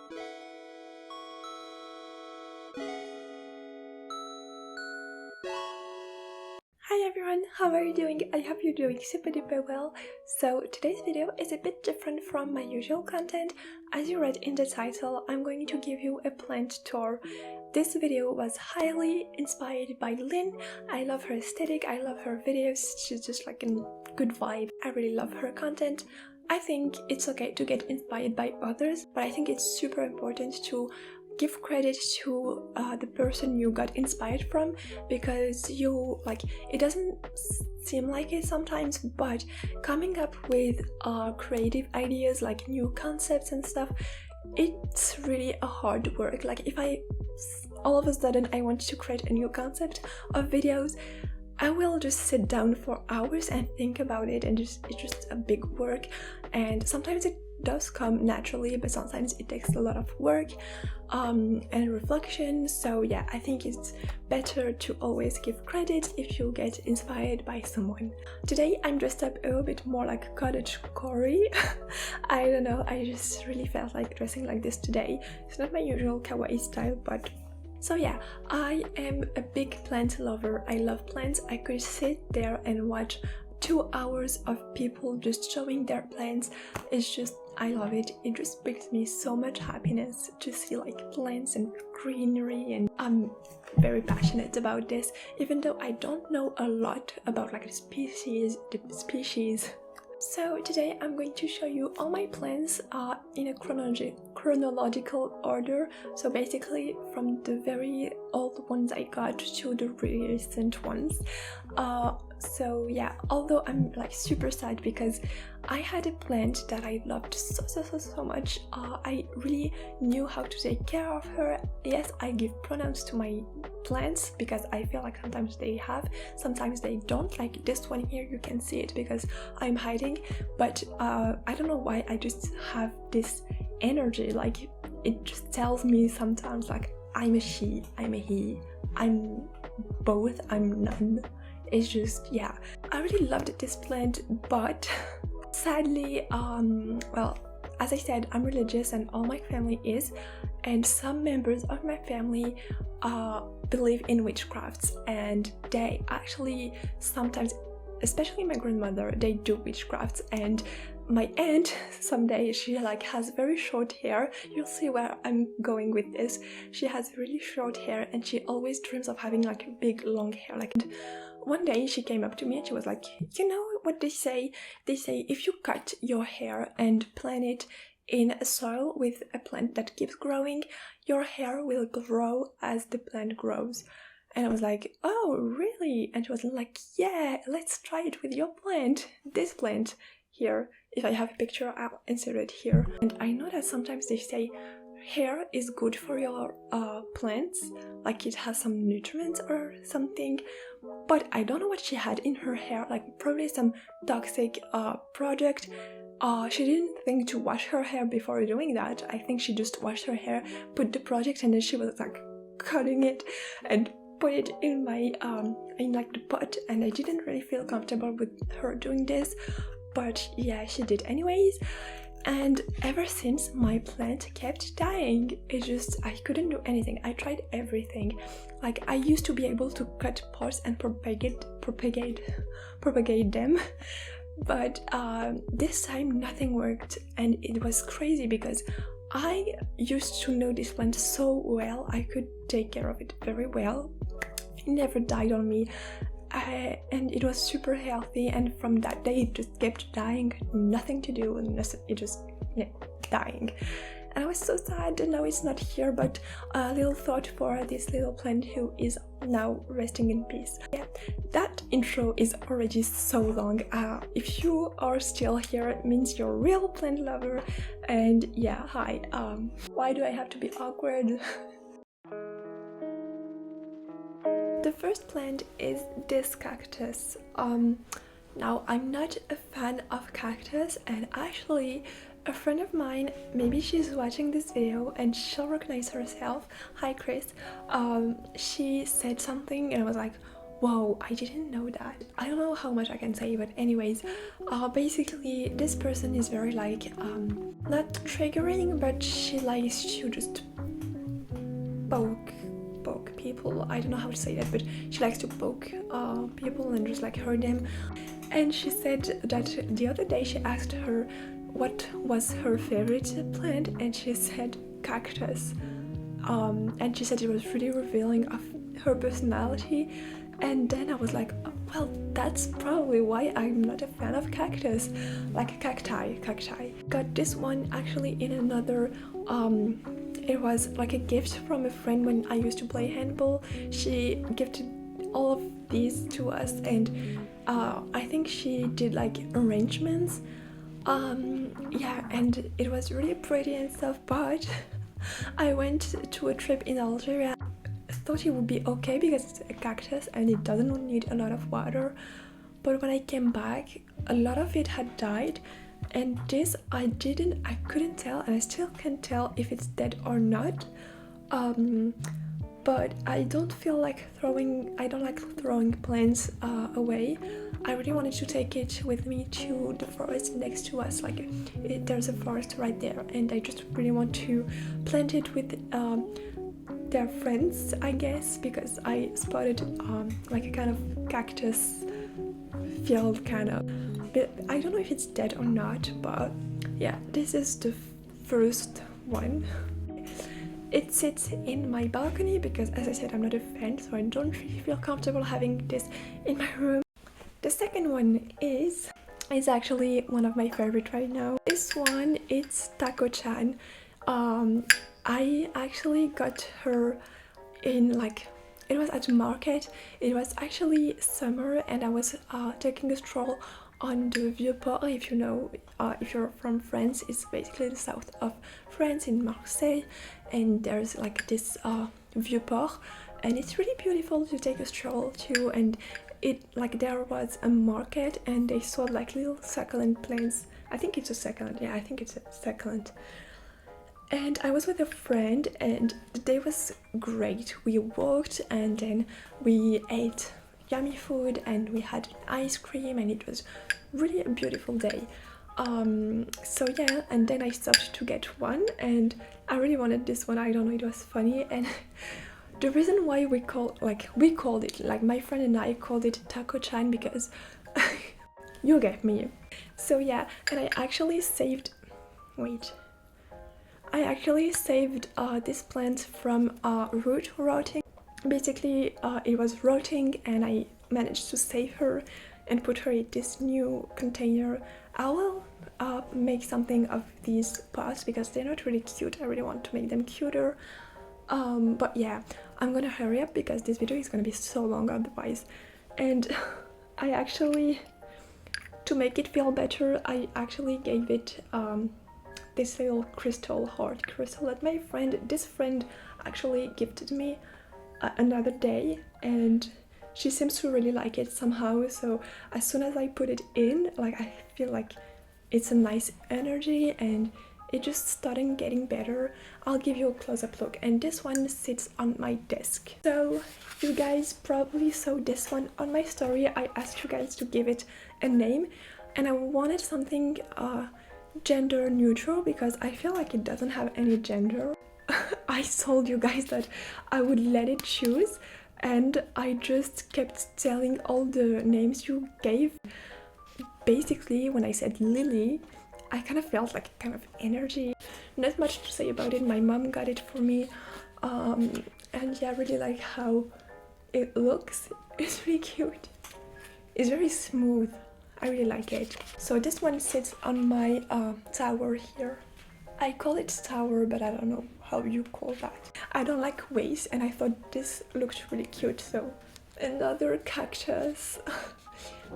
Hi everyone, how are you doing? I hope you're doing super duper well. So today's video is a bit different from my usual content. As you read in the title, I'm going to give you a plant tour. This video was highly inspired by Linh. I love her aesthetic, I love her videos, she's just like a good vibe. I really love her content. I think it's okay to get inspired by others, but I think it's super important to give credit to the person you got inspired from, because it doesn't seem like it sometimes, but coming up with creative ideas, like new concepts and stuff, it's really a hard work. Like if all of a sudden I want to create a new concept of videos, I will just sit down for hours and think about it, and it's just a big work. And sometimes it does come naturally, but sometimes it takes a lot of work and reflection. So yeah, I think it's better to always give credit if you get inspired by someone. Today I'm dressed up a little bit more like cottagecore. I don't know, I just really felt like dressing like this today. It's not my usual kawaii style, but so yeah, I am a big plant lover. I love plants. I could sit there and watch 2 hours of people just showing their plants. It's just, I love it. It just brings me so much happiness to see like plants and greenery, and I'm very passionate about this, even though I don't know a lot about like the species. So today I'm going to show you all my plants in a chronological order, so basically from the very old ones I got to the really recent ones. So yeah, although I'm like super sad because I had a plant that I loved so much. I really knew how to take care of her. Yes, I give pronouns to my plants because I feel like sometimes they have, sometimes they don't. Like this one here, you can see it because I'm hiding, but I don't know why, I just have this energy. Like it just tells me sometimes like I'm a she, I'm a he, I'm both, I'm none. It's just, yeah, I really loved this plant, but sadly, well, as I said, I'm religious and all my family is, and some members of my family believe in witchcrafts, and they actually sometimes, especially my grandmother, they do witchcrafts. And my aunt, someday, she like has very short hair. You'll see where I'm going with this. She has really short hair and she always dreams of having like big long hair. Like, and one day she came up to me and she was like, you know what they say? They say if you cut your hair and plant it in a soil with a plant that keeps growing, your hair will grow as the plant grows. And I was like, oh really? And she was like, yeah, let's try it with your plant. This plant here. If I have a picture, I'll insert it here. And I know that sometimes they say hair is good for your plants, like it has some nutrients or something, but I don't know what she had in her hair, like probably some toxic product. She didn't think to wash her hair before doing that. I think she just washed her hair, put the product, and then she was like cutting it and put it in my in like the pot, and I didn't really feel comfortable with her doing this, but yeah, she did anyways. And ever since, my plant kept dying. I couldn't do anything. I tried everything. Like I used to be able to cut pots and propagate them, but this time nothing worked, and it was crazy because I used to know this plant so well. I could take care of it very well. It never died on me. And it was super healthy, and from that day it just kept dying, nothing to do, and it just dying. And I was so sad, and now it's not here, but a little thought for this little plant who is now resting in peace. Yeah, that intro is already so long. If you are still here, it means you're a real plant lover. And yeah, hi. Why do I have to be awkward? The first plant is this cactus. Now I'm not a fan of cactus, and actually a friend of mine, maybe she's watching this video and she'll recognize herself. Hi Chris. She said something and I was like, Whoa, I didn't know that. I don't know how much I can say, but anyways, basically this person is very like, not triggering, but she likes to just poke people. I don't know how to say that, but she likes to poke people and just like hurt them. And she said that the other day she asked her what was her favorite plant, and she said cactus. And she said it was really revealing of her personality. And then I was like, well, that's probably why I'm not a fan of cactus, like cacti. Got this one actually in another, it was like a gift from a friend when I used to play handball. She gifted all of these to us, and I think she did like arrangements. Yeah, and it was really pretty and stuff, but I went to a trip in Algeria. I thought it would be okay because it's a cactus and it doesn't need a lot of water, but when I came back a lot of it had died, and this I couldn't tell, and I still can't tell if it's dead or not. But I don't like throwing plants away. I really wanted to take it with me to the forest next to us, like there's a forest right there, and I just really want to plant it with their friends, I guess, because I spotted like a kind of cactus field kind of, but I don't know if it's dead or not. But yeah, this is the first one. It sits in my balcony because, as I said, I'm not a fan, so I don't really feel comfortable having this in my room. The second one is actually one of my favorite right now. This one, it's Taco-chan. I actually got her in like, it was at a market. It was actually summer, and I was taking a stroll on the Vieux-Port. If you know, if you're from France, it's basically the south of France in Marseille, and there's like this Vieux-Port, and it's really beautiful to take a stroll to. And it like there was a market, and they sold like little succulent plants. I think it's a succulent. Yeah, I think it's a succulent. And I was with a friend, and the day was great. We walked, and then we ate yummy food, and we had ice cream, and it was really a beautiful day. So yeah, and then I stopped to get one, and I really wanted this one. I don't know, it was funny. And the reason why we called it, like my friend and I called it Taco-chan, because you get me. So yeah, and I actually saved this plant from root rotting. Basically, it was rotting, and I managed to save her and put her in this new container. I will make something of these pots because they're not really cute. I really want to make them cuter. But yeah, I'm gonna hurry up because this video is gonna be so long otherwise. And I actually, to make it feel better, I actually gave it this little heart crystal that this friend actually gifted me another day, and she seems to really like it somehow. So as soon as I put it in, like, I feel like it's a nice energy, and it just started getting better. I'll give you a close-up look, and this one sits on my desk. So you guys probably saw this one on my story. I asked you guys to give it a name, and I wanted something gender neutral because I feel like it doesn't have any gender. I told you guys that I would let it choose, and I just kept telling all the names you gave. Basically, when I said Lily, I kind of felt like a kind of energy. Not much to say about it. My mom got it for me, and yeah, I really like how it looks. It's really cute. It's very smooth. I really like it. So this one sits on my tower here. I call it tower, but I don't know how you call that. I don't like vase, and I thought this looked really cute. So another cactus.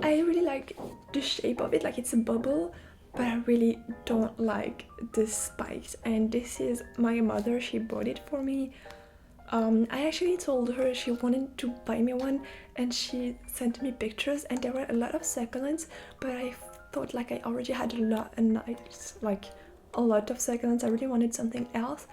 I really like the shape of it, like it's a bubble, but I really don't like the spikes. And this is my mother, she bought it for me. I actually told her she wanted to buy me one, and she sent me pictures, and there were a lot of succulents, but I thought like I already had a lot of succulents. I really wanted something else,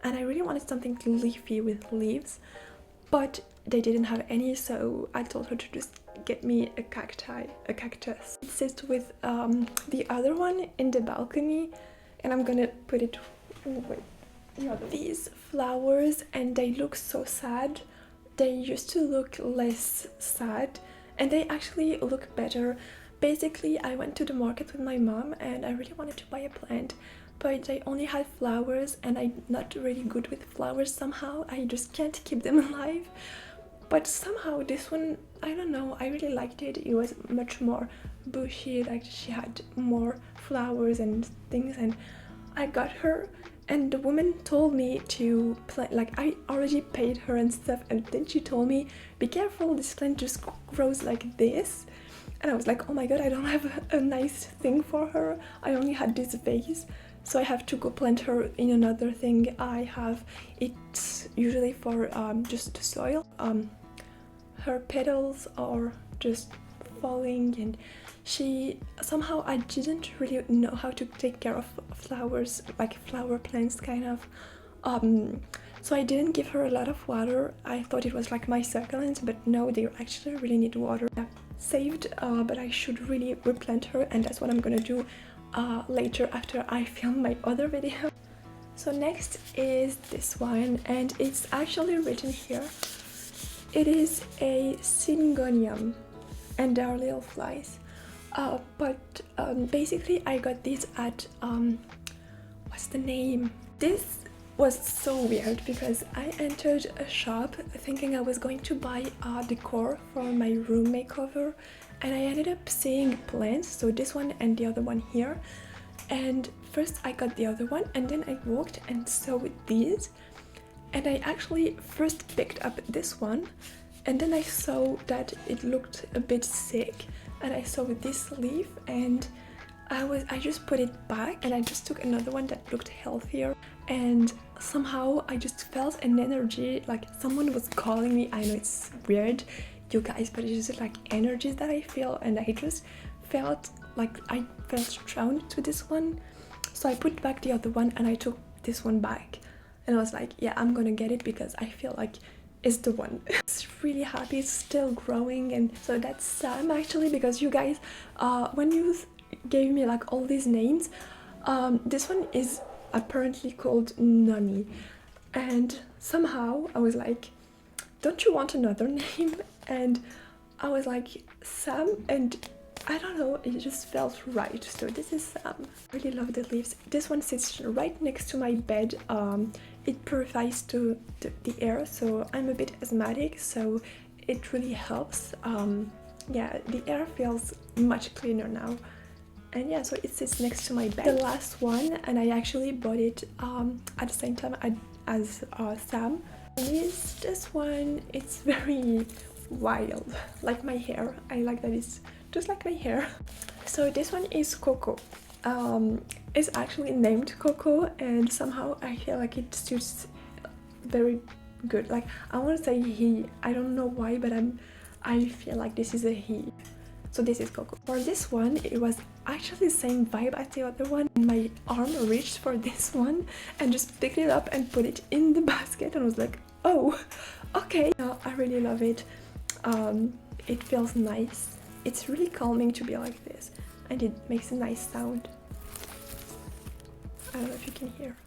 and I really wanted something leafy with leaves. But they didn't have any, so I told her to just get me a cactus. It sits with the other one in the balcony, and I'm gonna put it with these flowers, and they look so sad. They used to look less sad, and they actually look better. Basically, I went to the market with my mom and I really wanted to buy a plant, but they only had flowers, and I'm not really good with flowers somehow. I just can't keep them alive. But somehow this one, I don't know, I really liked it. It was much more bushy, like she had more flowers and things, and I got her, and the woman told me to plant, like I already paid her and stuff, and then she told me, be careful, this plant just grows like this. And I was like, oh my god, I don't have a nice thing for her. I only had this vase, so I have to go plant her in another thing I have. It's usually for just soil. Her petals are just falling, and she somehow, I didn't really know how to take care of flowers, like flower plants kind of. So I didn't give her a lot of water. I thought it was like my succulents, but no, they actually really need water. Saved, but I should really replant her, and that's what I'm gonna do later after I film my other video. So next is this one, and it's actually written here. It is a syngonium, and there are little flies. But basically I got these at what's the name? This was so weird because I entered a shop thinking I was going to buy decor for my room makeover, and I ended up seeing plants, so this one and the other one here. And first I got the other one, and then I walked and saw these, and I actually first picked up this one, and then I saw that it looked a bit sick, and I saw this leaf, and I just put it back, and I just took another one that looked healthier, and somehow I just felt an energy, like someone was calling me. I know it's weird, you guys, but it's just like energies that I feel, and I just felt like I felt drawn to this one. So I put back the other one and I took this one back, and I was like, yeah, I'm gonna get it because I feel like it's the one. It's really happy, it's still growing. And so that's Sam actually, because you guys, when you gave me like all these names, this one is apparently called Nani, and somehow I was like, don't you want another name? And I was like, Sam, and I don't know, it just felt right, so this is Sam. I really love the leaves. This one sits right next to my bed. It purifies the air, so I'm a bit asthmatic, so it really helps. Yeah, the air feels much cleaner now. And yeah, so it sits next to my bed. The last one, and I actually bought it at the same time as Sam, is this one. It's very wild, like my hair. I like that it's just like my hair. So this one is Coco. It's actually named Coco, and somehow I feel like it suits very good. Like, I want to say he, I don't know why, but I feel like this is a he. So this is Coco. For this one, it was actually the same vibe as the other one. My arm reached for this one and just picked it up and put it in the basket, and was like, oh, okay. I really love it. It feels nice. It's really calming to be like this, and it makes a nice sound. I don't know if you can hear.